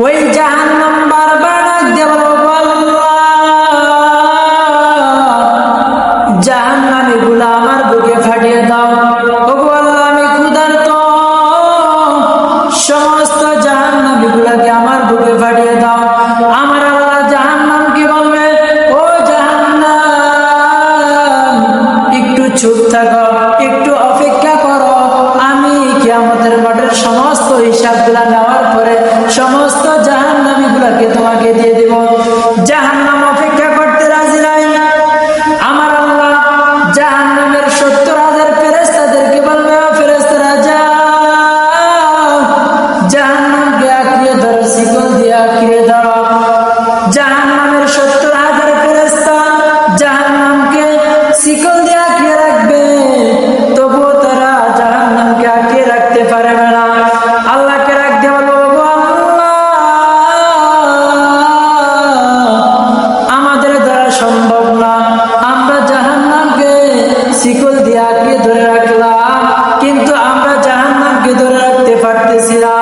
ওই জাহান্নাম বারবার ডাক দিয়ে বলবে, আল্লাহ, জাহান্নামীগুলো আমার বুকে ফাটিয়ে দাও। ওগো আল্লাহ, আমি ক্ষুধার্ত, সমস্ত জাহান্নামীগুলোকে আমার বুকে ফাটিয়ে দাও। আমার আল্লাহ জাহান্নাম কি বলবে, ও জাহান্নাম, একটু চুপ থাকো, একটু অপেক্ষা করো, আমি কিয়ামতের মাঠের সমস্ত হিসাবগুলা নেওয়ার পরে সমস্ত জাহান্নামীগুলোকে তোমাকে দিয়ে দেব। জাহান্নাম অপেক্ষা করতে রাজি নাই। আমার আল্লাহ জাহান্নামের 70,000 ফেরেশতাদেরকে বলবে, ও ফেরেশতারা যাও, জাহান্নামকে আঁকড়িয়ে ধরো, শিকল দিয়ে আঁকড়িয়ে ধরো। জাহান্নামের 70,000 ফেরেশতা জাহান্নামকে শিকল দিয়ে আঁকড়িয়ে রাখবে, তবুও তারা জাহান্নামকে আঁকড়িয়ে রাখতে পারবে না। আল্লাহকে রাখতে বলবো, আমাদের দ্বারা সম্ভব না, আমরা জাহান্নামকে শিকল দিয়ে আঁকড়িয়ে ধরে রাখলাম, কিন্তু আমরা জাহান্নামকে ধরে রাখতে পারতেছি না।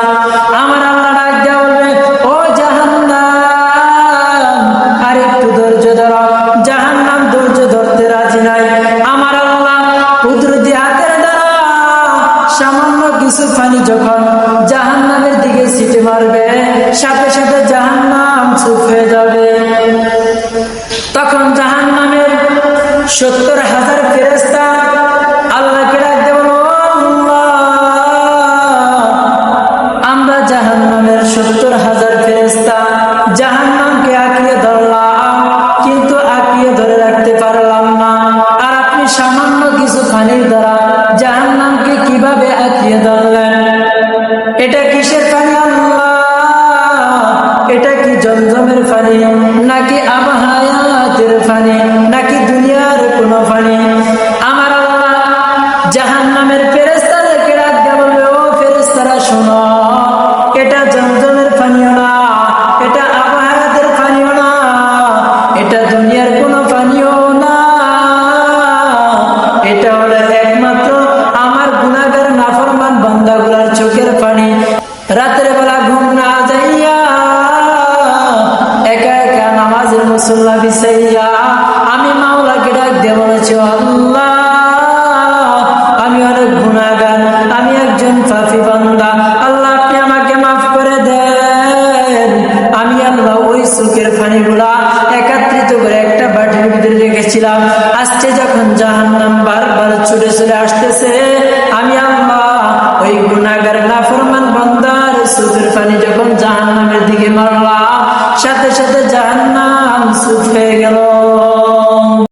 আমার আল্লাহ ডাক দেয়া বলবে, ও জাহান্নাম, আর একটু ধৈর্য ধরো। জাহান্নাম ধৈর্য ধরতে রাজি নাই। আমার আল্লাহ কুদরতি হাতের দ্বারা সামান্য কিছু পানি যখন জাহান্নামের দিকে ছিটে মারবে, সাথে সাথে জাহান্নাম চুপ হয়ে যাবে। তখন জাহান্নামের 70,000 ফেরেশতা আল্লাহকে ডাকতে বলবো, আল্লাহ, আমরা জাহান্নামের 70,000 ফেরেশতা জাহান্নামকে আঁকড়িয়ে ধরলাম, কিন্তু আঁকড়িয়ে ধরে রাখতে পারলাম না। আর আপনি সামান্য কিছু পানির দ্বারা জাহান্নামকে কিভাবে আঁকড়িয়ে ধরলেন? এটা কিসের পানি আল্লাহ? এটা কি জমজমের পানি, নাকি আবহায়াতের পানি, নাকি দুনিয়ার কোনো পানি? আমার আল্লাহ জাহান্নামের ফেরেশতাদেরকে ডাক দিয়ে বলবে, ও ফেরেশতারা শোনো, এটা জমজমের পানিও না, এটা আবহায়াতের পানিও না, এটা দুনিয়ার কোনো পানিও না, এটা হলো একমাত্র আমার গুনাহগার নাফরমান বান্দাগুলার চোখের পানি। রাতের বেলা ঘুম না যাইয়া একা একা নামাজের মুসল্লা বিছাইয়া আমি মাওলাকে ডাক দিয়ে বলেছি, আল্লাহ, আমি অনেক গুনাহগার, আমি একজন পাপী বান্দা, আল্লাহ আপনি আমাকে মাফ করে দেন। আমি আল্লাহ ওই চোখের পানিগুলা একত্রিত করে একটা বাটির ভিতরে রেখেছিলাম। আজকে যখন জাহান্নাম বারবার ছুটে চলে আসতেছে, আমি আল্লাহ ওই গুনাহগার নাফরমান বান্দার চোখের পানি যখন জাহান্নামের দিকে মারলাম, সাথে সাথে জাহান্নাম চুপ হয়ে গেল।